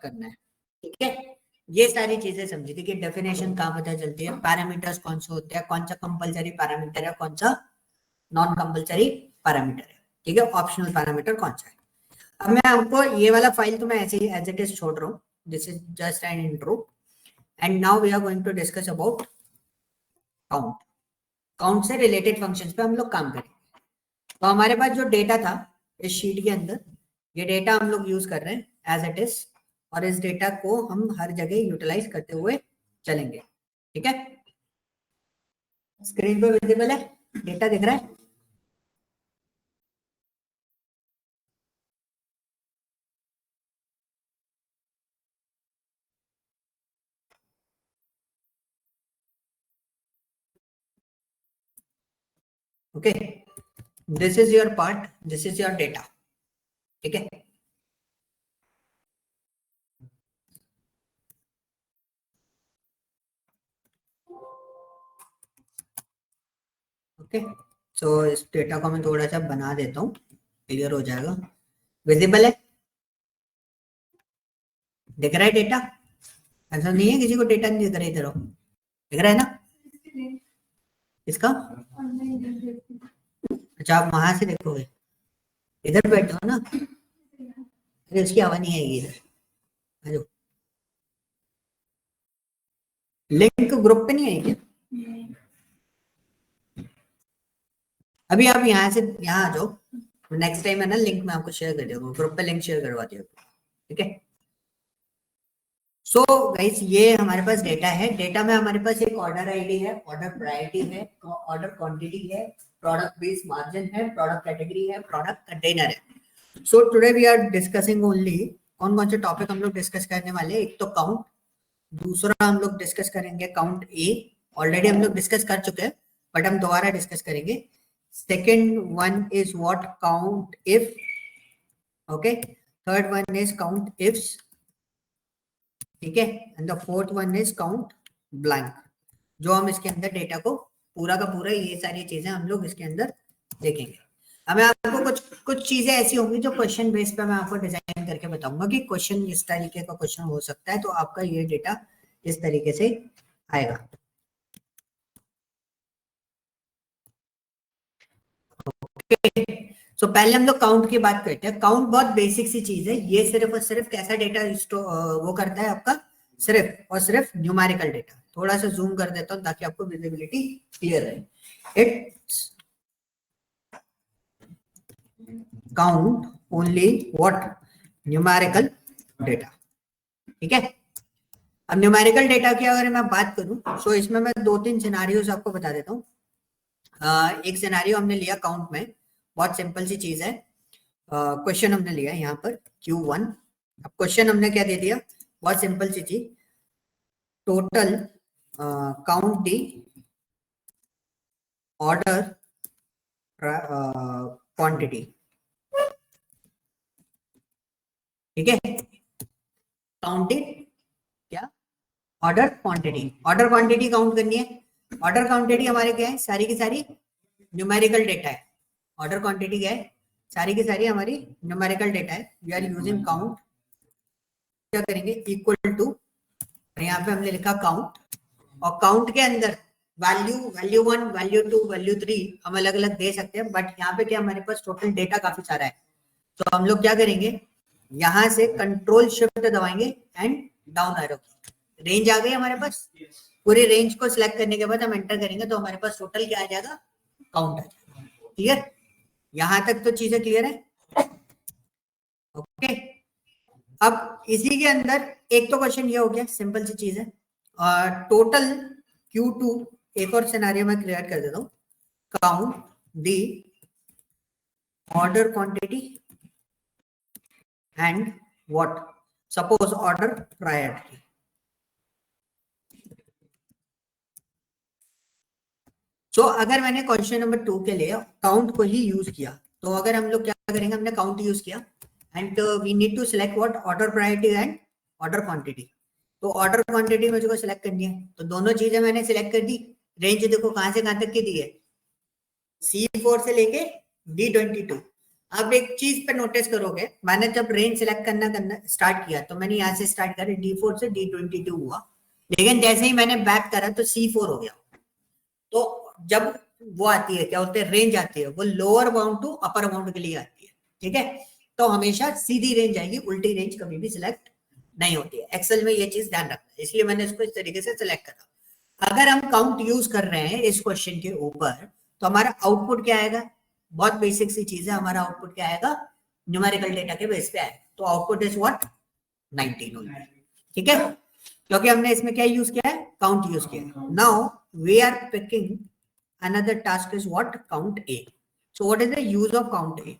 करना है, ठीक है। ये सारी चीजें समझी थी कि डेफिनेशन कहाँ पता चलती है, पैरामीटर्स कौन से होते हैं, कौन सा कंपलसरी पैरामीटर है, कौन सा नॉन कंपलसरी पैरामीटर है, ठीक है, ऑप्शनल पैरामीटर कौन सा है। अब मैं आपको ये वाला फाइल तो मैं ऐसे ही एज इट इज छोड़ रहा हूँ, this is just an intro and now we are going to discuss about count. Count से रिलेटेड फंक्शंस पे हम लोग काम करेंगे। तो हमारे पास जो डेटा था इस शीट के अंदर, ये डेटा हम लोग यूज कर रहे हैं एज इट इज, और इस डेटा को हम हर जगह यूटिलाइज करते हुए चलेंगे, ठीक है। स्क्रीन पे विजिबल है, डेटा दिख रहा है? Okay, this is your part, this is your data, ठीक है। ओके, सो इस डेटा को मैं थोड़ा सा बना देता हूँ, क्लियर हो जाएगा। विजिबल है, दिख रहा है डेटा? ऐसा नहीं है किसी को डेटा नहीं दिख रहा, इधर दिख रहा है ना इसका? अच्छा, आप वहां से देखोगे, इधर बैठो ना, अरे उसकी आवाज नहीं आएगी इधर। हेलो, लिंक ग्रुप पे नहीं आई क्या? अभी आप यहाँ से यहाँ आ जाओ, नेक्स्ट टाइम है ना, लिंक मैं आपको शेयर कर दूंगा, ग्रुप पे लिंक शेयर करवा दिया, ठीक है। सो गाइस, ये हमारे पास डेटा है, डेटा में हमारे पास एक ऑर्डर आईडी है, ऑर्डर प्रायोरिटी है, ऑर्डर क्वांटिटी है, प्रोडक्ट बेस मार्जिन है, प्रोडक्ट कैटेगरी है, प्रोडक्ट कंटेनर है। So today we are discussing only, कौन कौन से टॉपिक हम लोग डिस्कस करने वाले हैं। एक तो काउंट, दूसरा हम लोग डिस्कस करेंगे काउंट ए, ऑलरेडी हम लोग डिस्कस कर चुके हैं बट हम दोबारा डिस्कस करेंगे। Second one is what count if, okay. Third one is count ifs, ठीक है। And the fourth one is count blank, जो हम इसके अंदर डेटा को पूरा का पूरा ये सारी चीजें हम लोग इसके अंदर देखेंगे। अब मैं आपको कुछ कुछ चीजें ऐसी होंगी जो क्वेश्चन बेस पे मैं आपको डिजाइन करके बताऊंगा कि क्वेश्चन इस तरीके का क्वेश्चन हो सकता है, तो आपका ये डेटा इस तरीके से आएगा। ओके, सो पहले हम लोग काउंट की बात करते हैं। काउंट बहुत बेसिक सी चीज है, ये सिर्फ और सिर्फ कैसा डेटा वो करता है आपका, सिर्फ और सिर्फ न्यूमेरिकल डेटा। थोड़ा सा जूम कर देता हूं ताकि आपको विजिबिलिटी क्लियर रहे। It's count only what, numerical data, ठीक है। अब न्यूमेरिकल डेटा की अगर मैं बात करूं, तो इसमें मैं दो तीन सिनारियोज आपको बता देता हूँ। एक सिनारियो हमने लिया काउंट में, बहुत सिंपल सी चीज है। क्वेश्चन हमने लिया यहाँ पर Q1। अब क्वेश्चन हमने क्या दे दिया, बहुत सिंपल सी चीज, total count the order quantity, ठीक है। काउंटेड क्या, order quantity, order quantity count करनी है। ऑर्डर क्वांटिटी हमारे क्या है, सारी की सारी न्यूमेरिकल डेटा है। ऑर्डर क्वांटिटी क्या है, सारी की सारी हमारी न्यूमेरिकल डेटा है। वी आर यूजिंग काउंट, क्या करेंगे, इक्वल टू, यहाँ पे हमने लिखा काउंट, और काउंट के अंदर वैल्यू 1, वैल्यू 2, वैल्यू 3 हम अलग अलग दे सकते हैं, बट यहाँ पे क्या हमारे पास टोटल डेटा काफी सारा है। तो हम लोग क्या करेंगे, यहाँ से कंट्रोल शिफ्ट दबाएंगे एंड डाउन एरो की, रेंज आ गई हमारे पास। पूरी रेंज को सिलेक्ट करने के बाद हम एंटर करेंगे तो हमारे पास टोटल क्या आ जाएगा, काउंट आ जाएगा। क्लियर, यहां तक तो चीजें क्लियर है? ओके, अब इसी के अंदर एक तो क्वेश्चन ये हो गया, सिंपल सी चीज है। टोटल Q2, एक और सिनेरियो में क्लियर कर देता हूं, count the order quantity and what, suppose order priority. So अगर मैंने क्वेश्चन नंबर 2 के लिए काउंट को ही यूज किया, तो अगर हम लोग क्या करेंगे, हमने काउंट यूज किया and we need to select what, order priority and order quantity. तो ऑर्डर क्वांटिटी मुझको सिलेक्ट करनी है, तो दोनों चीजें मैंने सिलेक्ट कर दी। रेंज देखो कहां से कहां तक की दी है, C4 से लेके D22। अब एक चीज पे नोटिस करोगे, मैंने जब रेंज सिलेक्ट करना स्टार्ट किया तो मैंने यहाँ से स्टार्ट करा D4 से D22 हुआ, लेकिन जैसे ही मैंने बैक करा तो C4 हो गया। तो जब वो आती है, क्या होते हैं, रेंज आती है, वो lower bound to upper bound के लिए आती है, ठीक है। तो हमेशा सीधी रेंज आएगी, उल्टी रेंज कभी भी सिलेक्ट नहीं होती है। एक्सेल में ये चीज ध्यान रखना है, इसलिए मैंने इसको इस तरीके से सिलेक्ट करा। अगर हम काउंट यूज कर रहे हैं इस क्वेश्चन के ऊपर, तो हमारा आउटपुट क्या आएगा? बहुत बेसिक सी चीज है, हमारा आउटपुट क्या आएगा? न्यूमेरिकल डेटा के बेस पे आएगा। तो आउटपुट इज व्हाट? 19 होगा, ठीक है, क्योंकि हमने इसमें क्या यूज किया है? काउंट यूज किया है। Now we are picking another task is what? Count A. So what is the use of count A?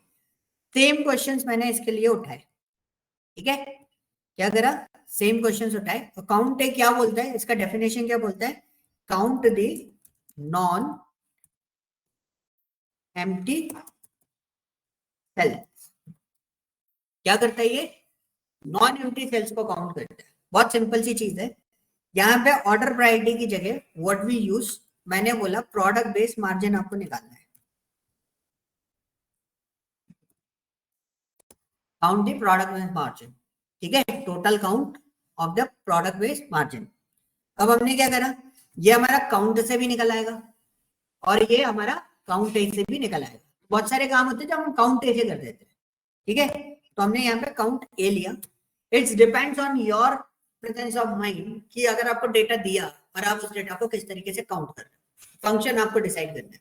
Same questions मैंने इसके लिए उठाए, ठीक है। क्या करा? सेम क्वेश्चंस उठाए। तो काउंट ए क्या बोलता है, इसका डेफिनेशन क्या बोलता है? Count the non empty cell. क्या करता है ये? नॉन एम्प्टी सेल्स को काउंट करता है। बहुत सिंपल सी चीज है। यहाँ पे ऑर्डर प्रायोरिटी की जगह व्हाट वी यूज, मैंने बोला प्रोडक्ट बेस्ड मार्जिन आपको निकालना है। Count the product based margin, ठीक है, total count of the product based margin. अब हमने क्या करा? ये हमारा काउंट से भी निकल आएगा और ये हमारा काउंट ए से भी निकल आएगा। बहुत सारे काम होते हैं जब हम काउंट ए से कर देते हैं, ठीक है। तो हमने यहाँ पे काउंट ए लिया। It's depends on your presence of mind कि अगर आपको डेटा दिया और आप उस डेटा को किस तरीके से काउंट कर रहे हैं, फंक्शन आपको डिसाइड करना है।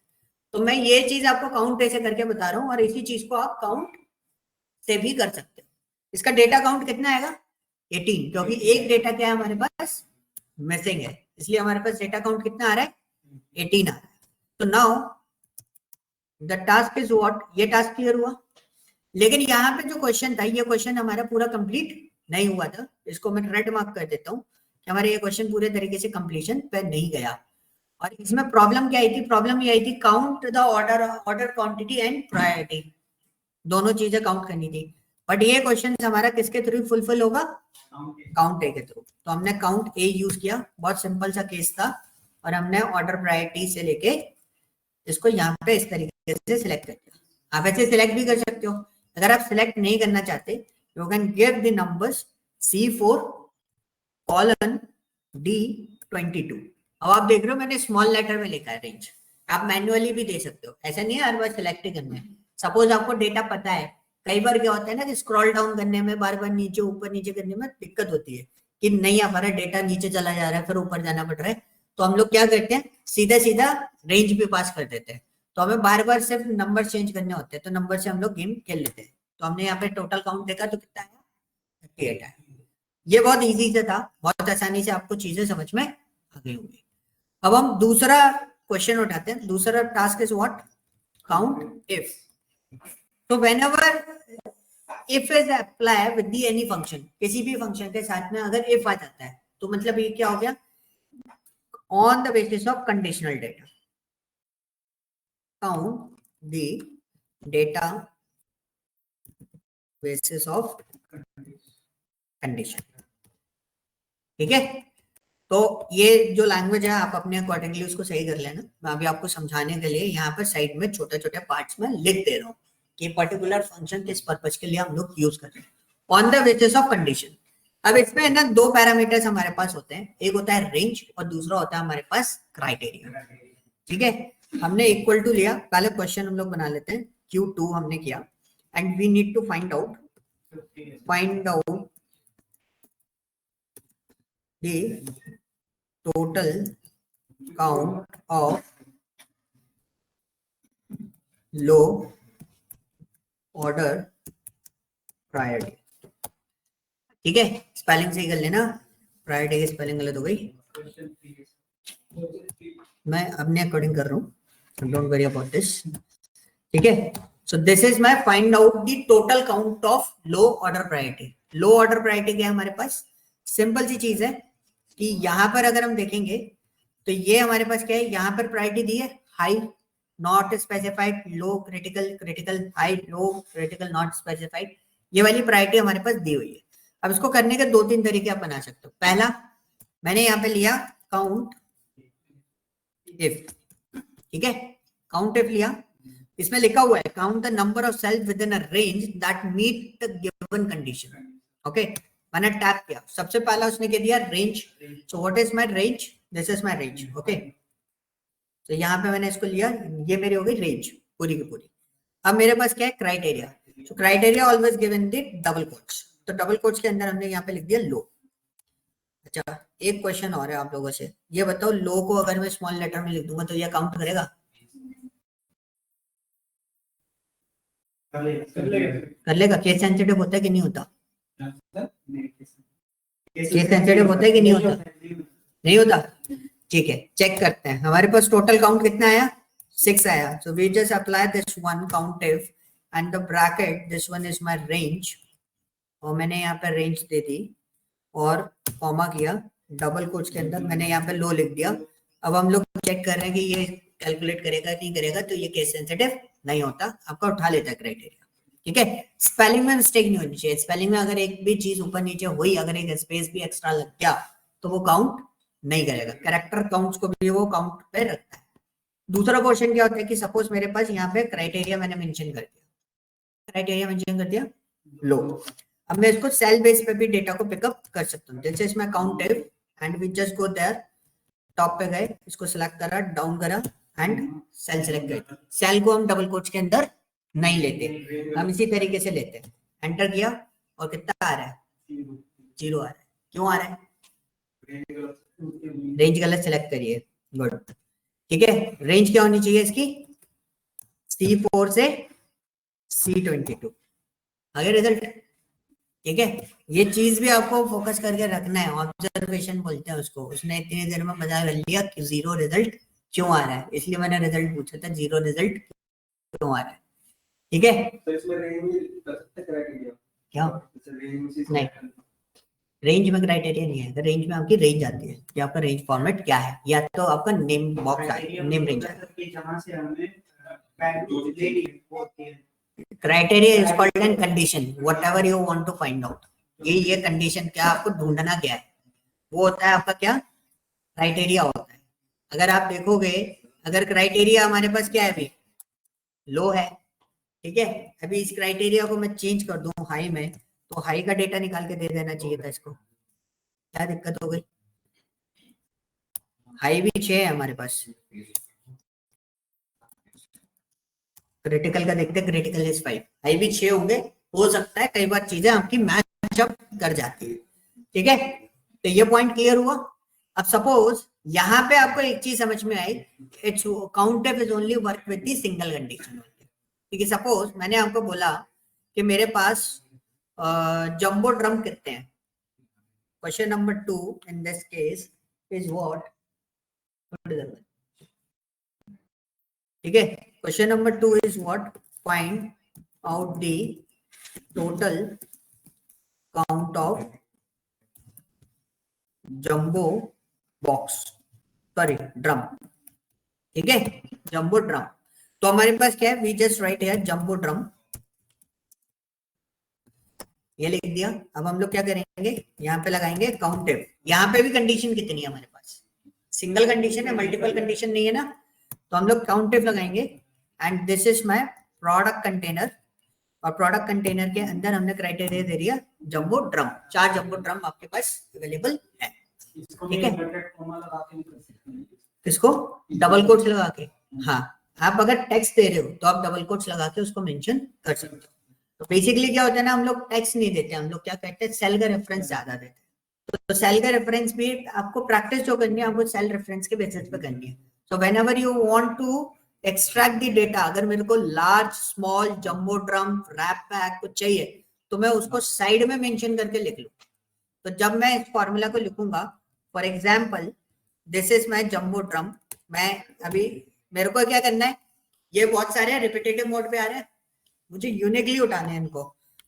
तो मैं ये चीज आपको काउंट ए से करके बता रहा हूँ और इसी चीज को आप काउंट से भी कर सकते हो। इसका डेटा काउंट कितना आएगा? 18, क्योंकि एक डेटा क्या है हमारे पास? मिसिंग है, इसलिए हमारे पास डेटा काउंट कितना आ रहा है? 18 आ रहा है। तो now the task is what? ये टास्क क्लियर हुआ। लेकिन यहाँ पे जो क्वेश्चन था, ये क्वेश्चन हमारा पूरा कंप्लीट नहीं हुआ था। इसको मैं रेड मार्क कर देता हूँ कि हमारे ये क्वेश्चन पूरे तरीके से कंप्लीशन पे नहीं गया। और इसमें प्रॉब्लम क्या आई थी? प्रॉब्लम ये आई थी count the order quantity and priority, दोनों चीजें काउंट करनी थी। बट ये क्वेश्चन हमारा किसके थ्रू फुलफिल होगा? काउंट ए के थ्रू। तो हमने काउंट ए यूज किया, बहुत सिंपल सा केस था, और हमने ऑर्डर प्रायोरिटी से लेके इसको यहाँ पे इस तरीके से सिलेक्ट कर दिया। आप ऐसे सिलेक्ट भी कर सकते हो। अगर आप सिलेक्ट नहीं करना चाहते, you can give the numbers C4 colon D22। अब आप देख रहे हो मैंने स्मॉल लेटर में लिखा है रेंज, आप मैन्युअली भी दे सकते हो, ऐसा नहीं है हर बार सिलेक्ट ही करना है। सपोज आपको डेटा पता है, कई बार क्या होता है ना कि स्क्रॉल डाउन करने में, बार बार नीचे ऊपर नीचे करने में दिक्कत होती है कि नहीं हमारा डेटा नीचे चला जा रहा है, फिर ऊपर जाना पड़ रहा है। तो हम लोग क्या करते हैं, सीधा सीधा रेंज भी पास कर देते हैं। तो हमें बार बार सिर्फ नंबर चेंज करने होते हैं, तो नंबर से हम लोग गेम खेल लेते हैं। तो हमने यहाँ पे टोटल काउंट देखा तो कितना आया? 38 आया। ये बहुत इजी से था, बहुत आसानी से आपको चीजें समझ में आ गई होंगी। अब हम दूसरा क्वेश्चन उठाते हैं। दूसरा task is what? Count if. तो whenever if is apply with the any function, किसी भी फंक्शन के साथ में अगर इफ आ जाता है तो मतलब ये क्या हो गया? On the basis of conditional data, count the data basis of condition, ठीक है। तो ये जो लैंग्वेज है आप अपने अकॉर्डिंगली उसको सही कर लेना। मैं अभी आपको समझाने के लिए यहाँ पर साइड में छोटे छोटे पार्ट्स में लिख दे रहा हूँ कि पर्टिकुलर फंक्शन किस पर्पज के लिए हम लोग यूज कर रहे हैं, on the basis of condition. अब इसमें ना दो पैरामीटर्स हमारे पास होते हैं, एक होता है रेंज और दूसरा होता है हमारे पास क्राइटेरिया, ठीक है। हमने इक्वल टू लिया, पहले क्वेश्चन हम लोग बना लेते हैं। Q2 हमने किया and we need to find out the total count of low order priority, ठीक है। स्पेलिंग सही कर लेना, प्रायोरिटी की स्पेलिंग गलत हो गई, मैं अपने अकॉर्डिंग कर रहा हूँ, डोंट वरी अबाउट दिस, ठीक है। सो this is my find out the total count of low order priority. Low order priority क्या है हमारे पास? सिंपल सी चीज है कि यहाँ पर अगर हम देखेंगे तो ये हमारे पास क्या है, यहाँ पर प्रायोरिटी दी है high not specified, low critical, critical high, low critical not specified, ये वाली प्रायोरिटी हमारे पास दी हुई है। अब इसको करने के दो तीन तरीके आप बना सकते हो। पहला मैंने यहाँ पे लिया काउंट इफ, ठीक है, काउंट इफ लिया, इसमें लिखा हुआ है count the number of cells within a range that meet the given condition. Okay, मैंने टैप किया, सबसे पहला उसने कह दिया range, so what is my range, this is my range. Okay, तो यहाँ पे मैंने इसको लिया, ये मेरी हो गई रेंज पूरी की पूरी। अब मेरे पास क्या है, criteria. So criteria always given the double quotes, तो डबल कोट्स के अंदर हमने यहाँ पे लिख दिया लो। अच्छा, एक क्वेश्चन और है आप लोगों से, ये बताओ लो को अगर मैं स्मॉल लेटर में लिख दूंगा तो ये काउंट करेगा? कर लेगा। केस सेंसिटिव होता है कि नहीं होता? केस सेंसिटिव होता है कि नहीं होता? नहीं होता। ठीक है, चेक करते हैं। हमारे पास टोटल काउंट कितना आया? 6 आया। So we just apply this one countif and the bracket, this one is my range, और मैंने यहाँ पे रेंज दे दी और कॉमा किया, डबल कोट्स के अंदर मैंने यहाँ पे लो लिख दिया। अब हम लोग चेक कर रहे हैं कि ये कैलकुलेट करेगा नहीं करेगा, तो ये केस सेंसिटिव नहीं होता, आपका उठा लेता है क्राइटेरिया। ठीक है, स्पेलिंग में मिस्टेक नहीं होनी चाहिए। स्पेलिंग में अगर एक भी चीज ऊपर नीचे हुई, अगर एक स्पेस भी एक्स्ट्रा लग गया तो वो काउंट नहीं करेगा। कैरेक्टर काउंट्स को भी वो काउंट पे रखता है। दूसरा क्वेश्चन क्या होता है कि सपोज मेरे पास यहाँ पे क्राइटेरिया मैंने मेंशन कर दिया, क्राइटेरिया मेंशन कर दिया लो। अब मैं इसको सेल बेस पे भी डेटा को पिकअप कर सकता हूँ। जैसे इसमें countif and we just go there, top पे गए, इसको सिलेक्ट करा, डाउन करा एंड सेल सिलेक्ट कर। सेल को हम डबल कोट्स के अंदर नहीं लेते, हम इसी तरीके से लेते हैं। एंटर किया और कितना आ रहा है? 0 आ रहा है। क्यों आ रहा है? रेंज गलत सिलेक्ट करिए। गुड, ठीक है। रेंज क्या होनी चाहिए इसकी? C4 से C22। आगे रिजल्ट, ठीक है। ये चीज भी आपको फोकस करके रखना है, ऑब्जर्वेशन बोलते हैं उसको। उसने इतनी देर में पता कर लिया कि 0 रिजल्ट क्यों आ रहा है, इसलिए मैंने रिजल्ट पूछा था 0 रिजल्ट क्यों आ रहा है। ठीक है, तो इसमें रेंज कर सकते क्राइटेरिया क्या? नहीं, रेंज में क्राइटेरिया नहीं है। रेंज में आपकी रेंज आती है कि आपका रेंज फॉर्मेट क्या है, या तो आपका नेम बॉक्स है, नेम रेंज है। जहां से हमें criteria is called an condition, whatever you want to find out. ये कंडीशन क्या आपको ढूंढना क्या है, वो होता है आपका क्या? क्राइटेरिया होता है। अगर आप देखोगे, अगर क्राइटेरिया हमारे पास क्या है अभी? लो है। ठीक है, अभी इस क्राइटेरिया को मैं चेंज कर दूं हाई में, तो हाई का डेटा निकाल के दे देना चाहिए था इसको। क्या दिक्कत हो गई? हाई भी 6 है हमारे पास। क्रिटिकल का देखते हैं, क्रिटिकल इज 5, हाई भी 6 होंगे। हो सकता है कई बार चीजें आपकी मैच अप कर जाती है। ठीक है, तो ये पॉइंट क्लियर हुआ। अब सपोज यहाँ पे आपको एक चीज समझ में आई, it's countif is only work with the single condition. ठीक है, सपोज मैंने आपको बोला कि मेरे पास जंबो ड्रम कितने हैं। Question number 2 in this case is what? ठीक है, question number 2 is what? Find out the total count of jumbo box, sorry drum. ठीक है, जंबो ड्रम। तो हमारे पास क्या है? We just write here jumbo drum, ये लिख दिया। अब हम लोग क्या करेंगे, यहाँ पे लगाएंगे काउंटिव। यहाँ पे भी कंडीशन कितनी है हमारे पास? सिंगल कंडीशन है, मल्टीपल कंडीशन नहीं है ना, तो हम लोग काउंटिव लगाएंगे। And this is my product container, और प्रोडक्ट कंटेनर के अंदर हमने क्राइटेरिया दे दिया जंबो ड्रम। 4 जंबो ड्रम आपके पास अवेलेबल है। ठीक है, इसको डबल कोट्स लगा के, हाँ, आप अगर टेक्स्ट दे रहे हो तो आप डबल कोट्स लगा के उसको मेंशन कर सकते हो। तो बेसिकली क्या होता है ना, हम लोग टेक्स्ट नहीं देते, हम लोग क्या कहते हैं, सेल का रेफरेंस ज्यादा देते हैं। तो सेल का रेफरेंस भी आपको प्रैक्टिस जो करनी है, आपको सेल रेफरेंस के बेसिस पे करनी है। So whenever you want to extract the data, अगर मेरे को large, small, jumbo drum, wrap pack कुछ चाहिए, तो मैं उसको साइड में मेंशन करके लिख लूं। तो जब मैं इस फॉर्मूला को लिखूंगा, for example this is my jumbo drum, मैं अभी मेरे को क्या करना है, ये बहुत सारे रिपीटेटिव मोड पे आ रहे हैं, मुझे यूनिकली उठाने हैं इनको।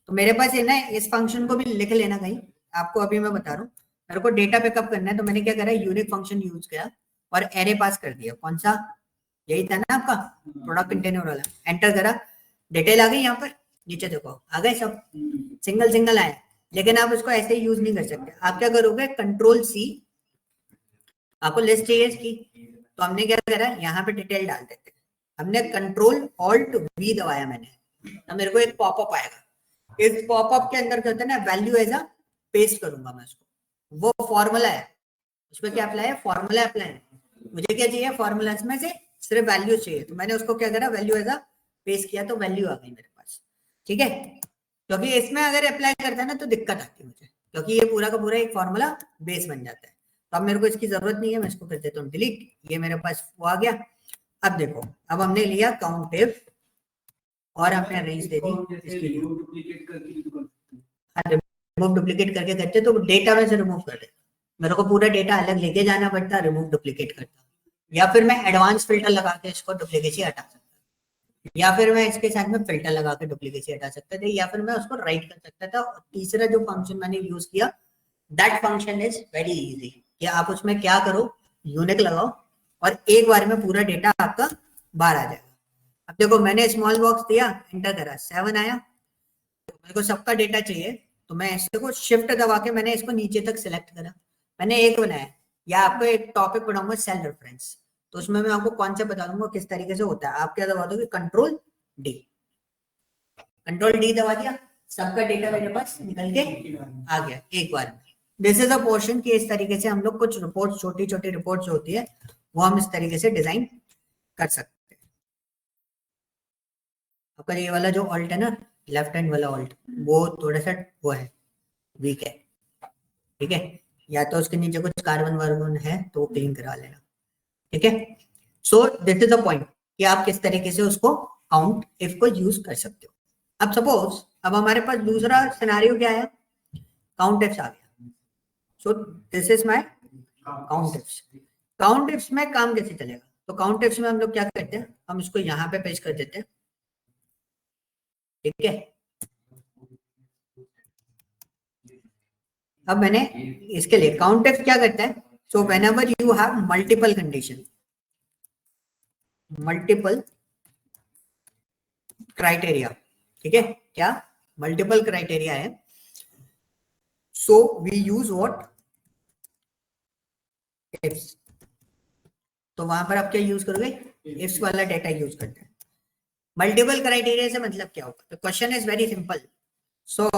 तो मेरे पास है ना, इस फंक्शन को भी लिख लेना कहीं, आपको अभी मैं बता रहा हूँ। मेरे को डेटा पिकअप करना है, तो मैंने क्या करा, यूनिक फंक्शन यूज किया और एरे पास कर दिया। कौन सा? यही था ना आपका प्रोडक्ट कंटेनर वाला। एंटर करा, डिटेल आ गई यहाँ पर, नीचे देखो आ गए सब, सिंगल सिंगल आए। लेकिन आप उसको ऐसे ही यूज नहीं कर सकते। आप क्या करोगे, कंट्रोल C, आपको लिस्ट चाहिए इसकी, तो हमने क्या करा, यहाँ पे डिटेल डाल देते, हमने कंट्रोल ऑल्ट वी दबाया मैंने, तो मेरे को एक पॉपअप आएगा। इस पॉपअप के अंदर क्या होता है ना, वैल्यू एज अ पेस्ट करूंगा मैं उसको, वो फॉर्मूला है, उसमें क्या अप्लाई है, फॉर्मूला अप्लाई है। मुझे क्या चाहिए, फॉर्मूला में से सिर्फ वैल्यू चाहिए, तो मैंने उसको क्या करा, वैल्यू एज अ पेस्ट किया, तो वैल्यू आ गई मेरे पास। ठीक है, क्योंकि इसमें अगर अप्लाई करता है ना तो दिक्कत आती है मुझे, क्योंकि ये पूरा का पूरा एक फॉर्मूला बेस बन जाता है। तो अब मेरे को इसकी जरूरत नहीं है, मैं इसको कर देता हूँ डिलीट, ये मेरे पास वो आ गया। अब देखो, अब हमने लिया काउंट इफ और हमने रेंज दे दी, रिमूव डुप्लीकेट करके करते तो डेटा में से रिमूव कर देता, मेरे को पूरा डेटा अलग लेके जाना पड़ता, रिमूव डुप्लीकेट करता, या फिर मैं एडवांस फिल्टर लगा के इसको डुप्लीकेसी हटा सकता, या फिर मैं इसके साथ में फिल्टर लगा के डुप्लीकेसी हटा सकता था, या फिर मैं उसको राइट कर सकता था। और तीसरा जो फंक्शन मैंने यूज किया, that function is very easy, कि आप उसमें क्या करो, यूनिक लगाओ और एक बार में पूरा डेटा आपका बाहर आ जाएगा। अब देखो, मैंने स्मॉल बॉक्स दिया, एंटर करा, 7 आया, तो मेरे को सबका डेटा चाहिए, तो मैं इसको शिफ्ट दबा के मैंने इसको नीचे तक सिलेक्ट करा, मैंने एक बनाया। या आपको एक टॉपिक पढ़ाऊंगा सेल रेफरेंस, तो उसमें मैं आपको कॉन्सेप्ट बता दूंगा किस तरीके से होता है। आप क्या दबा दोगे, कंट्रोल डी, कंट्रोल डी दबा दिया, सबका डेटा मेरे पास निकल के आ गया एक बार में। दिस इज अ पोर्शन कि इस तरीके से हम लोग कुछ रिपोर्ट, छोटी छोटी रिपोर्ट्स होती है, वो हम इस तरीके से डिजाइन कर सकते हैं। आपका ये वाला जो ऑल्ट है ना, लेफ्ट हैंड वाला ऑल्ट, वो थोड़ा सा वो है, वीक है। ठीक है, या तो उसके नीचे कुछ कार्बन वार्बन है तो वो क्लीन करा लेना। ठीक है, सो दिस इज द पॉइंट कि आप किस तरीके से उसको काउंट इफ को यूज कर सकते हो। अब सपोज, अब हमारे पास दूसरा सिनेरियो क्या है, काउंट इफ्स आ गया। सो this is my count ifs. Count ifs में काम कैसे चलेगा, तो काउंट इफ्स में हम लोग क्या करते हैं, हम इसको यहाँ पे पेस्ट कर देते हैं। ठीक है, अब मैंने इसके लिए काउंट इफ क्या करता है, so whenever you have multiple condition, multiple criteria, ठीक है, क्या मल्टीपल क्राइटेरिया है, so we use what, ifs. तो वहां पर आप क्या यूज करोगे, इफ्स वाला डेटा यूज करते हैं। मल्टीपल क्राइटेरिया से मतलब क्या होगा, तो question is very simple. So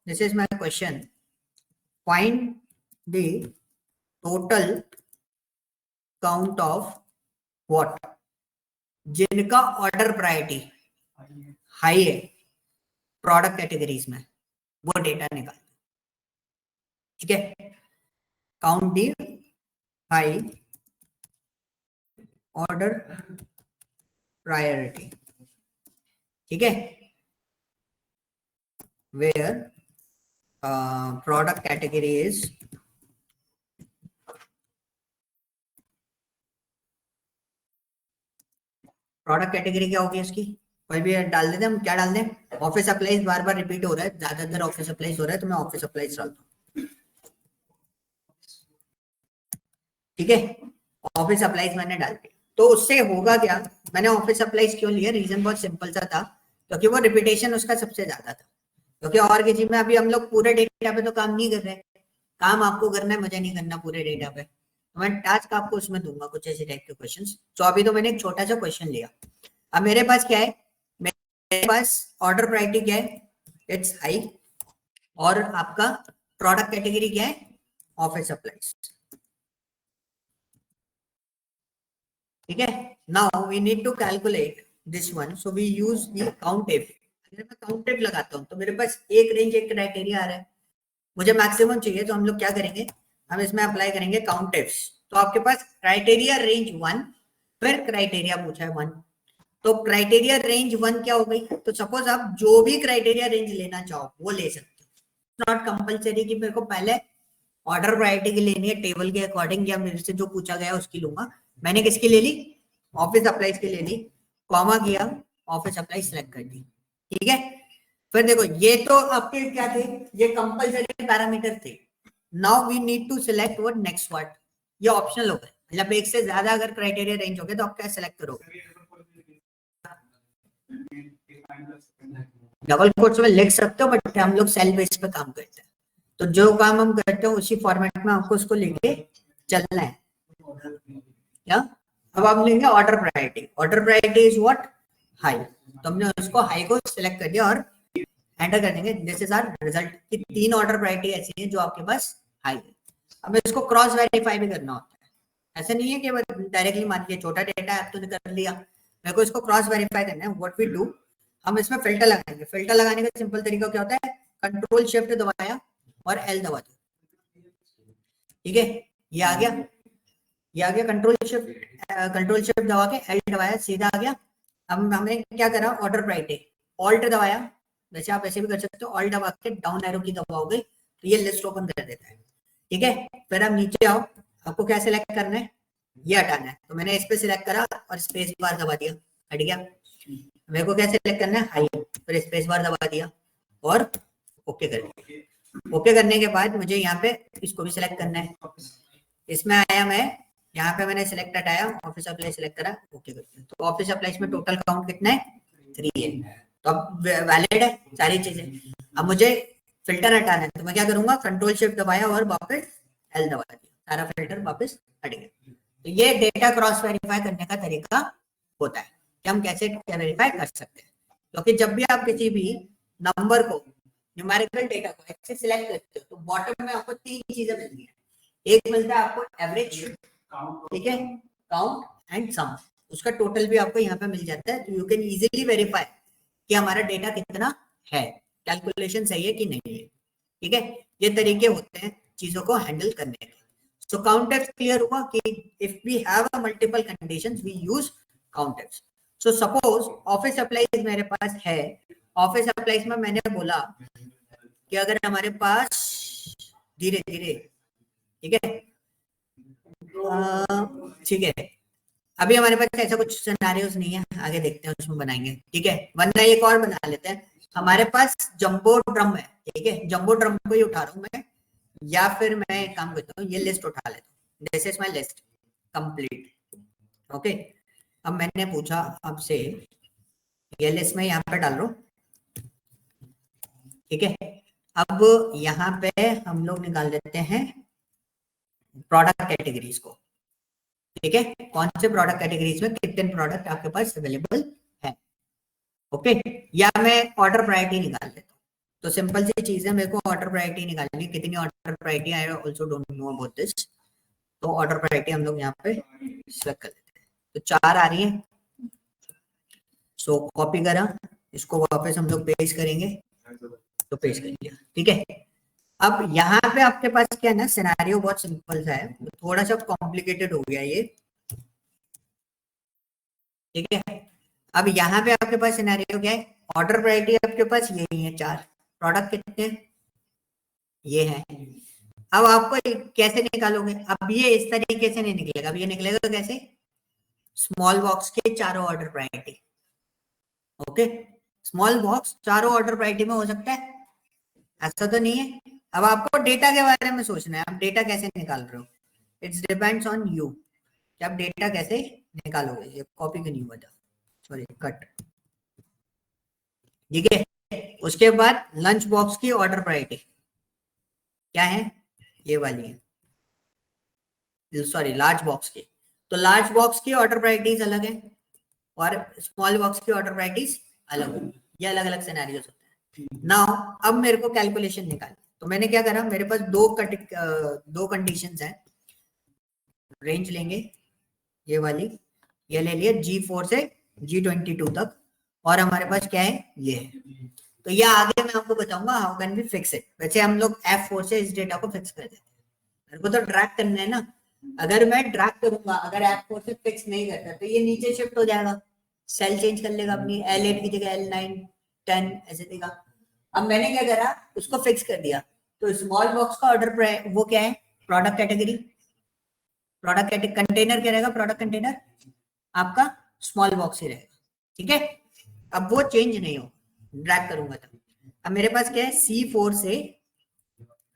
this is my question, find the total count of what, जिनका ऑर्डर प्रायोरिटी हाई है प्रोडक्ट कैटेगरीज में, वो डेटा निकाल। ठीक है, count the high order priority. ठीक है, where product category is product category क्या होगी इसकी, कोई भी डाल देते हैं हम, क्या डाल दें, ऑफिस सप्लाईज, बार बार रिपीट हो रहा है, ज्यादातर ऑफिस सप्लाईज हो रहा है, तो मैं ऑफिस सप्लाईज डालता हूँ। ठीक है, ऑफिस सप्लाईज मैंने डाल दिया, तो उससे होगा क्या, मैंने ऑफिस सप्लाईज क्यों लिया, रीजन बहुत सिंपल सा था, क्योंकि वो रिपीटेशन उसका सबसे ज्यादा था। क्योंकि और किसी में अभी हम लोग पूरे डेटा पे तो काम नहीं कर रहे, काम आपको करना है, मुझे नहीं करना पूरे डेटा पे, तो मैं टास्क आपको उसमें दूंगा कुछ ऐसे टाइप के क्वेश्चंस। तो अभी तो मैंने एक छोटा सा क्वेश्चन लिया, अब मेरे पास क्या है, मेरे पास ऑर्डर प्रायोरिटी क्या है, इट्स हाई, और आपका प्रोडक्ट कैटेगरी क्या है, ऑफिस सप्लाईज। ठीक है, now we need to calculate this one, so we use the count if. अगर मैं काउंट इफ लगाता हूँ तो मेरे पास एक रेंज, एक क्राइटेरिया आ रहा है, मुझे मैक्सिमम चाहिए, तो हम लोग क्या करेंगे, हम इसमें अप्लाई करेंगे काउंट इफ्स। तो आपके पास क्राइटेरिया रेंज 1, फिर क्राइटेरिया पूछा है 1, तो क्राइटेरिया रेंज 1 क्या हो गई, तो सपोज आप जो भी क्राइटेरिया रेंज लेना चाहो वो ले सकते हो, नॉट कंपलसरी कि मेरे को पहले ऑर्डर प्रायोरिटी की लेनी है टेबल के अकॉर्डिंग, या मेरे से जो पूछा गया उसकी लूंगा। मैंने किसकी ले ली, ऑफिस सप्लाईज की ले ली, कॉमा किया, ऑफिस सप्लाई सेलेक्ट कर दी। ठीक है, फिर देखो ये तो आपके क्या थे, ये कंपलसरी पैरामीटर थे। Now we need to select what next word, ये ऑप्शनल हो गए, मतलब एक से ज्यादा अगर क्राइटेरिया रेंज हो गए तो आप क्या सिलेक्ट करोगे, डबल कोट्स में लिख सकते हो, बट हम लोग सेल बेस पे काम करते हैं, तो जो काम हम करते हैं उसी फॉर्मेट में आपको उसको लेके चलना है। क्या अब आप लेंगे order priority. Order priority is what? High. तो हमने उसको हाई को सिलेक्ट कर दिया और एंटर कर देंगे। दिस इज आवर रिजल्ट कि 3 ऑर्डर प्रायोरिटी ऐसी है जो आपके पास हाई है। अब इसको क्रॉस वेरीफाई भी करना होता है। ऐसा नहीं है कि डायरेक्टली मान लिया छोटा डेटा है तो कर लिया, मेरे को इसको क्रॉस वेरीफाई करना है। व्हाट वी डू, हम इसमें फिल्टर लगाएंगे। फिल्टर लगाने का सिंपल तरीका क्या होता है? कंट्रोल शिफ्ट दबाया और एल दबा दिया, ठीक है, ये आ गया, ये आ गया। कंट्रोल शिफ्ट दबा के एल दबाया, सीधा आ गया। अब हमने क्या करा? ऑर्डर प्रायोरिटी, ऑल्ट दबाया, वैसे आप ऐसे भी कर सकते हो, ऑल्ट दबा के डाउन एरो की दबाओगे तो ये लिस्ट ओपन कर देता है, ठीक है। फिर आप नीचे आओ, आपको क्या सिलेक्ट करना है? ये हटाना है, तो मैंने इस पे सिलेक्ट करा और स्पेस बार दबा दिया, हट गया। मेरे को क्या सिलेक्ट करना है? हाई, फिर स्पेस बार दबा दिया और ओके कर दिया। ओके करने के बाद मुझे यहाँ पे इसको भी सिलेक्ट करना है। इसमें आया मैं, यहाँ पे मैंने सिलेक्ट हटाया, ऑफिस अप्लाई सिलेक्ट करा, ओके कर दिया। तो ऑफिस अप्लाई में टोटल काउंट कितना है? 3 है। तो अब वैलिड है सारी चीजें। अब मुझे फिल्टर हटाना है, तो मैं क्या करूंगा? कंट्रोल शिफ्ट दबाया और वापस एल दबा दिया, सारा फिल्टर वापस हट गया। तो ये डेटा क्रॉस वेरीफाई करने का तरीका होता है कि हम कैसे वेरीफाई कर सकते हैं। क्योंकि जब भी आप किसी भी नंबर को, न्यूमेरिकल डेटा को ऐसे सिलेक्ट करते हो तो बॉटम में आपको 3 चीजें मिलती है। एक मिलता है आपको एवरेज, ठीक है, काउंट एंड सम, उसका टोटल भी आपको यहाँ पे मिल जाता है। तो यू कैन इजीली वेरीफाई कि हमारा डेटा कितना है, कैलकुलेशन सही है कि नहीं है, ठीक है। ये तरीके होते हैं चीजों को हैंडल करने के। सो काउंटर्स क्लियर हुआ कि if we have a multiple conditions we use counters. So suppose office supplies मेरे पास है, ऑफिस सप्लाईज में मैंने बोला कि अगर हमारे पास धीरे धीरे, ठीक है, ठीक है, अभी हमारे पास ऐसा कुछ सिनेरियोस नहीं है, आगे देखते हैं उसमें बनाएंगे, ठीक है। वरना एक और बना लेते हैं। हमारे पास जंबो ड्रम है, ठीक है, जंबो ड्रम को ही उठा रहा हूं मैं, या फिर मैं एक काम करता हूँ, ये लिस्ट उठा लेता हूँ। This is my list complete, okay. अब मैंने पूछा आपसे, ये लिस्ट में यहाँ पे डाल रहा हूँ, ठीक है। अब यहाँ पे हम लोग निकाल देते हैं प्रोडक्ट कैटेगरीज को, ठीक है, कौन से प्रोडक्ट कैटेगरीज में कितने प्रोडक्ट आपके पास अवेलेबल है, ओके। या मैं ऑर्डर प्रायोरिटी निकाल लेता हूँ। तो सिंपल सी चीज है, मेरे को ऑर्डर प्रायोरिटी निकालनी है। कितनी order priority, I also don't know about this. तो ऑर्डर प्रायोरिटी हम लोग यहाँ पे सिलेक्ट कर लेते हैं। तो 4 आ रही है, सो कॉपी करा, इसको वापस हम लोग पेस्ट करेंगे, तो पेस्ट कर लिया, ठीक है। अब यहाँ पे आपके पास क्या है ना, सिनेरियो बहुत सिंपल सा है, थोड़ा सा कॉम्प्लिकेटेड हो गया ये, ठीक है। अब यहाँ पे आपके पास सिनेरियो क्या है? ऑर्डर प्रायोरिटी आपके पास यही है 4, प्रोडक्ट कितने? ये है। अब आपको कैसे निकालोगे? अब ये इस तरीके से नहीं निकलेगा, अब ये निकलेगा कैसे? स्मॉल बॉक्स के चारों order priority, okay. Small box चारों ऑर्डर प्रायोरिटी में हो सकता है? ऐसा तो नहीं है। अब आपको डेटा के बारे में सोचना है, आप डेटा कैसे निकाल रहे हो, इट्स डिपेंड्स ऑन यू कि आप डेटा कैसे निकालोगे। ये कॉपी क्यों नहीं हुआ था, सॉरी, कट, ठीक है। उसके बाद लंच बॉक्स की ऑर्डर प्रायोरिटी क्या है? ये वाली है, सॉरी, लार्ज बॉक्स की। तो लार्ज बॉक्स की ऑर्डर प्रायोरिटीज अलग है और स्मॉल बॉक्स की ऑर्डर प्रायोरिटीज अलग है। ये अलग अलग सिनेरियोस होते हैं। नाउ अब मेरे को कैलकुलेशन निकालनी, तो मैंने क्या करा, मेरे पास दो कंडीशंस हैं। रेंज लेंगे, ये वाली, ये ले लिया G4 से G22 तक, और हमारे पास क्या है? ये है। तो ये आगे मैं आपको बताऊंगा how can we fix it. वैसे हम लोग F4 से इस डेटा को फिक्स कर देते हैं, मेरे को तो ड्रैग करना है ना। अगर मैं ड्रैग करूंगा, अगर F4 से फिक्स नहीं करता तो ये नीचे शिफ्ट हो जाएगा, सेल चेंज कर लेगा अपनी, L8 की जगह L9 10 ऐसे देगा। अब मैंने क्या करा, उसको फिक्स कर दिया। तो स्मॉल बॉक्स का ऑर्डर वो क्या है? प्रोडक्ट कैटेगरी, प्रोडक्ट कंटेनर क्या रहेगा? प्रोडक्ट कंटेनर आपका स्मॉल बॉक्स ही रहेगा, ठीक है। अब वो चेंज नहीं हो, ड्रैग करूंगा तब। अब मेरे पास क्या है? C4 से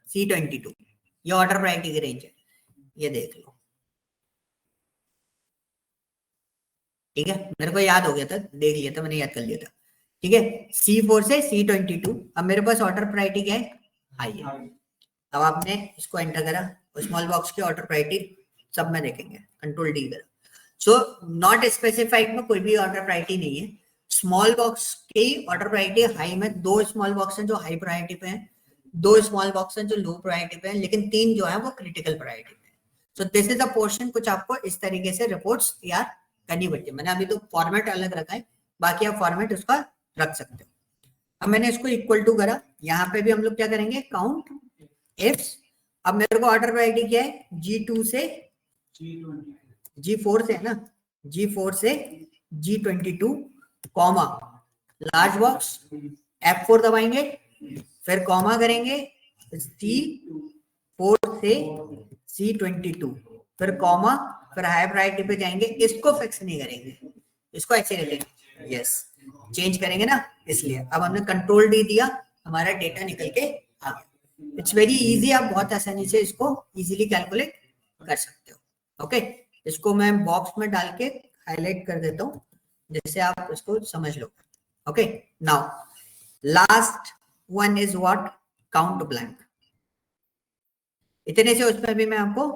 C22, ये ऑर्डर प्रायोरिटी की रेंज है, ये देख लो, ठीक है। मेरे को याद हो गया था, देख लिया था मैंने, याद कर लिया था, ठीक है। C4 से C22, अब मेरे पास ऑर्डर प्रायोरिटी क्या है? हाई है। अब आपने इसको एंटर करा, स्मॉल बॉक्स की ऑर्डर प्रायोरिटी सब में देखेंगे, कंट्रोल D करा। सो नॉट स्पेसिफाइड में कोई भी ऑर्डर प्रायोरिटी नहीं है। स्मॉल बॉक्स की ऑर्डर प्रायोरिटी हाई में 2 स्मॉल बॉक्स हैं जो हाई प्रायोरिटी पे हैं, 2 स्मॉल बॉक्स हैं जो लो प्रायोरिटी पे हैं, लेकिन 3 जो है वो क्रिटिकल प्रायोरिटी पे हैं। सो दिस इज अ पोर्शन कुछ आपको इस तरीके से रिपोर्ट्स तैयार करनी पड़ती है। मैंने अभी तो फॉर्मेट अलग रखा है, बाकी आप फॉर्मेट उसका रख सकते हो। अब मैंने इसको इक्वल टू करा, यहाँ पे भी हम लोग क्या करेंगे, काउंट इफ्स। अब मेरे को ऑर्डर प्रायोरिटी क्या है, G2 से G4 से है ना, G4 से G22 comma large box F4 दबाएंगे, फिर कॉमा करेंगे C4 से C22, फिर कॉमा, फिर हाई प्रायोरिटी पे जाएंगे। इसको फिक्स नहीं करेंगे, इसको ऐसे रखेंगे, यस चेंज करेंगे ना, इसलिए अब हमने कंट्रोल डी दिया, हमारा डेटा निकल के आ गया। इट्स वेरी इजी, आप बहुत आसानी से इसको इजीली कैलकुलेट कर सकते हो। ओके, इसको मैं बॉक्स में डाल के हाईलाइट कर देता हूँ जिससे आप इसको समझ लो। Okay, now last one is what, count blank. इतने से उसमें भी मैं आपको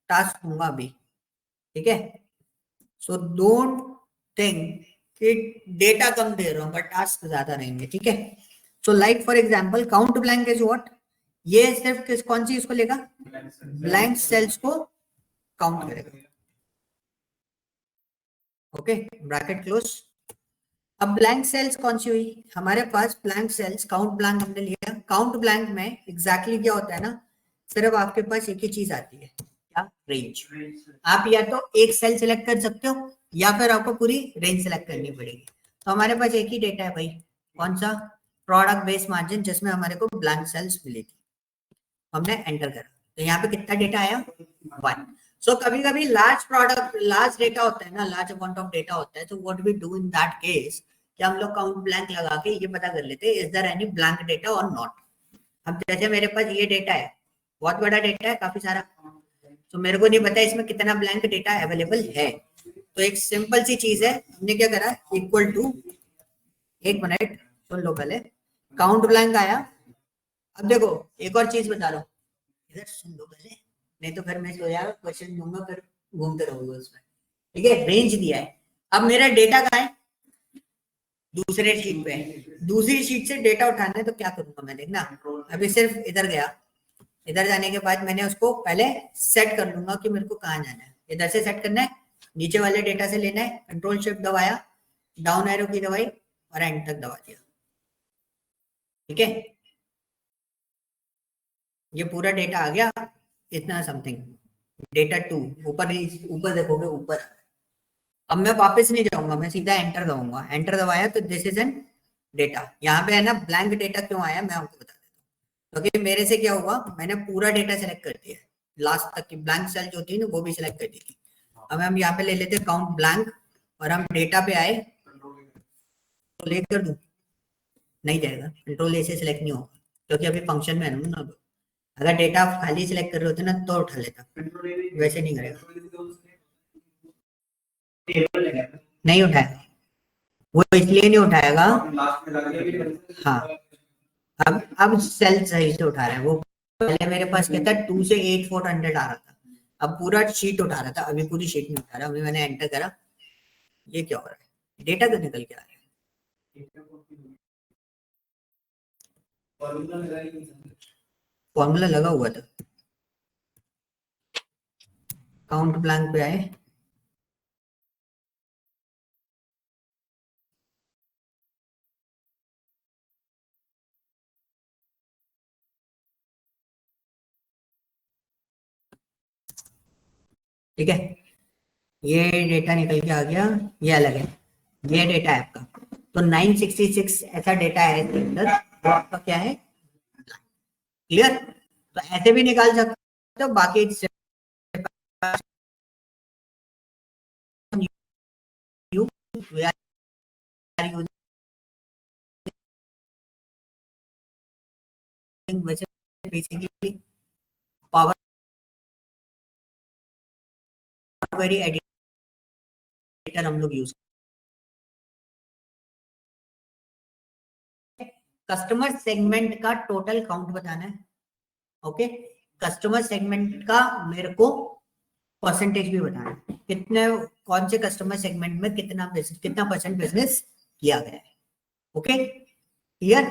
टास्क दूंगा अभी, ठीक है। सो डोंट थिंक कि डेटा कम दे रहा हूं बट टास्क ज्यादा रहेंगे, ठीक है। So like for example count blank is what, ये सिर्फ किस कौन सी इसको लेगा, ब्लैंक सेल्स को काउंट करेगा। Okay, bracket close. अब ब्लैंक सेल्स कौन सी हुई हमारे पास, ब्लैंक सेल्स काउंट ब्लैंक हमने लिया। काउंट ब्लैंक में एग्जैक्टली क्या होता है ना, सिर्फ आपके पास एक ही चीज आती है, क्या, रेंज। आप या तो एक सेल सिलेक्ट कर सकते हो या फिर आपको पूरी रेंज सिलेक्ट करनी पड़ेगी। तो हमारे पास एक ही डेटा है भाई, कौन सा, प्रोडक्ट बेस मार्जिन, जिसमें हमारे को ब्लैंक सेल्स मिलेगी। हमने एंटर करा तो यहाँ पे कितना डेटा आया, 1। सो कभी कभी लार्ज प्रोडक्ट, लार्ज डेटा होता है ना, लार्ज अमाउंट ऑफ डेटा होता है, तो what we do in that case कि हम लोग काउंट ब्लैंक लगा के ये पता कर लेते हैं is there any blank data or not. अब जैसे मेरे पास ये डेटा है, बहुत बड़ा डेटा है, काफी सारा, तो मेरे को नहीं पता इसमें कितना ब्लैंक डेटा अवेलेबल है। तो एक सिंपल सी चीज है, हमने क्या करा, इक्वल टू, एक मिनट सुन लो पहले, काउंट ब्लैंक आया। अब देखो एक और चीज बता रहा हूँ, इधर सुन लो पहले, नहीं तो फिर मैं सोया क्वेश्चन दूंगा फिर घूमते रहोगे उसमें, ठीक है। रेंज दिया है, अब मेरा डेटा कहाँ है, दूसरे शीट पे, दूसरी शीट से डेटा उठाना है तो क्या करूंगा मैं, देखना अभी सिर्फ इधर गया, इधर जाने के बाद मैंने उसको पहले सेट कर लूंगा कि मेरे को कहाँ जाना है। इधर से सेट करना है, नीचे वाले डेटा से लेना है, कंट्रोल शिफ्ट दबाया, डाउन एरो की दबाई और एंटर दबा दिया, ठीक है। ये पूरा डेटा आ गया, इतना समथिंग, डेटा 2 ऊपर, ऊपर देखोगे ऊपर। अब मैं वापस नहीं जाऊंगा, मैं सीधा एंटर दबाऊंगा, एंटर दबाया तो दिस इज एन डेटा। यहाँ पे है ना ब्लैंक डेटा क्यों आया मैं आपको बता देता हूँ, क्योंकि मेरे से क्या हुआ, मैंने पूरा डेटा सेलेक्ट कर दिया, लास्ट तक की ब्लैंक सेल जो थी ना वो भी सिलेक्ट कर दी थी। अब हम यहाँ पे ले लेते काउंट ब्लैंक और हम डेटा पे आए तो लेकर दूं, नहीं जाएगा, कंट्रोल ए से सिलेक्ट नहीं होगा क्योंकि अभी फंक्शन में है ना। अगर डेटा आप खाली सिलेक्ट कर रहे होते ना तो उठा लेता, वैसे नहीं करेगा, नहीं उठाएगा वो, इसलिए नहीं उठाएगा। हाँ, अब सेल सही से उठा रहा है वो, पहले मेरे पास क्या था 2 से 8400 आ रहा था, अब पूरा शीट उठा रहा था, अभी पूरी शीट नहीं उठा रहा। अभी मैंने एंटर करा, ये क्या हो रहा है, डेटा तो निकल के आ रहा है, फॉर्मूला लगा हुआ था। काउंट ब्लैंक पे आए, ठीक है, ये डेटा निकल के आ गया, ये अलग है, ये डेटा है आपका। तो 966 ऐसा डेटा है इसके अंदर, वो आपका क्या है, क्लियर। तो ऐसे भी निकाल सकते हो, बाकी बेसिकली पावर क्वेरी एडिटर हम लोग यूज, कस्टमर सेगमेंट का टोटल काउंट बताना है। ओके, कस्टमर सेगमेंट का मेरे को परसेंटेज भी बताना है, कितने कौन से कस्टमर सेगमेंट में कितना परसेंट बिजनेस किया गया है। Okay clear.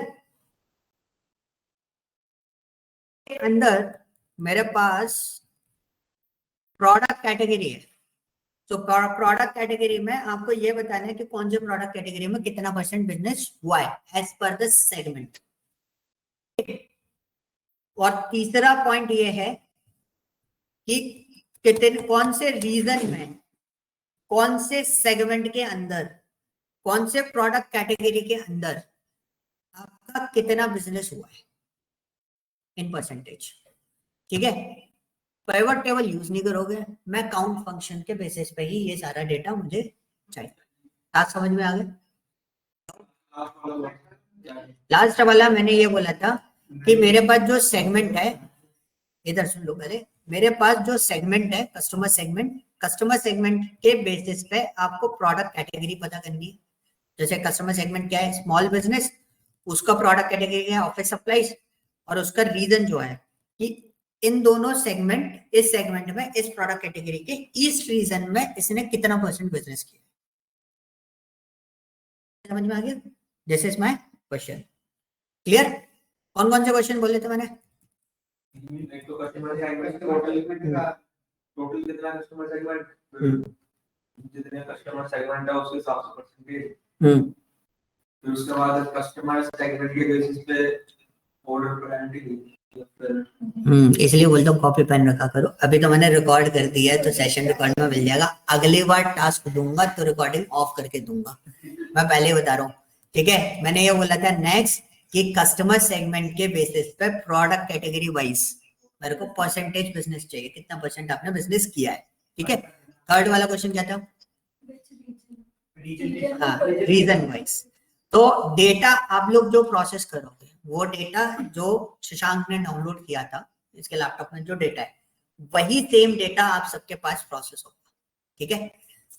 अंदर मेरे पास प्रोडक्ट कैटेगरी है, तो प्रोडक्ट कैटेगरी में आपको ये बताना है कि कौन से प्रोडक्ट कैटेगरी में कितना परसेंट बिजनेस हुआ है एज पर द सेगमेंट। और तीसरा पॉइंट ये है कि कितने कौन से रीजन में, कौन से सेगमेंट के अंदर, कौन से प्रोडक्ट कैटेगरी के अंदर आपका कितना बिजनेस हुआ है इन परसेंटेज। ठीक है, पिवट टेबल यूज नहीं करोगे, मैं काउंट फंक्शन के बेसिस पे ही ये सारा डेटा मुझे चाहिए। बात समझ में आ गया। लास्ट वाला मैंने ये बोला था कि मेरे पास जो सेगमेंट है, इधर सुन लो पहले, मेरे पास जो सेगमेंट है कस्टमर सेगमेंट के बेसिस पे आपको प्रोडक्ट कैटेगरी पता करनी है। जैसे कस्टमर सेगमेंट क्या है, स्मॉल बिजनेस, उसका प्रोडक्ट कैटेगरी है ऑफिस सप्लाईज, और उसका रीजन जो है कि इन दोनों सेगमेंट, इस सेगमेंट में इस प्रोडक्ट कैटेगरी के ईस्ट रीजन में इसने कितना परसेंट बिजनेस किया। समझ में आ गया? This is my question. Clear? कौन कौन से क्वेश्चन बोले थे मैंने? एक तो कस्टमर सेगमेंट टोटल कितना कस्टमर सेगमेंट, जितने कस्टमर सेगमेंट है उसके हिसाब से परसेंटेज, फिर उसके बाद कस्टमर सेगमेंट के बेसिस पे ऑर्डर प्रायोरिटी। इसलिए बोलता हूँ कॉपी पेन रखा करो। अभी तो मैंने रिकॉर्ड कर दिया है तो सेशन रिकॉर्ड में मिल जाएगा, अगली बार टास्क दूंगा तो रिकॉर्डिंग ऑफ करके दूंगा, मैं पहले ही बता रहा हूँ। ठीक है, मैंने ये बोला था नेक्स्ट कि कस्टमर सेगमेंट के बेसिस पे प्रोडक्ट कैटेगरी वाइज मेरे को परसेंटेज बिजनेस चाहिए, कितना परसेंट आपने बिजनेस किया है। ठीक है, थर्ड वाला क्वेश्चन क्या था? हाँ, रीजन वाइज। तो डेटा आप लोग जो प्रोसेस करोगे, वो डेटा जो शशांक ने डाउनलोड किया था इसके लैपटॉप में, जो डेटा है वही सेम डेटा आप सबके पास प्रोसेस होगा। ठीक है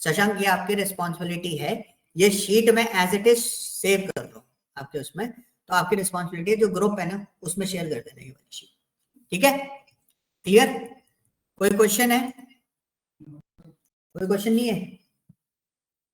शशांक, ये आपकी रिस्पॉन्सिबिलिटी है, ये शीट में एज इट इज सेव कर दो आपके उसमें, तो आपकी रिस्पॉन्सिबिलिटी है, जो ग्रुप है ना उसमें शेयर कर देना ये वाली शीट। ठीक है क्लियर? कोई क्वेश्चन है? कोई क्वेश्चन नहीं है?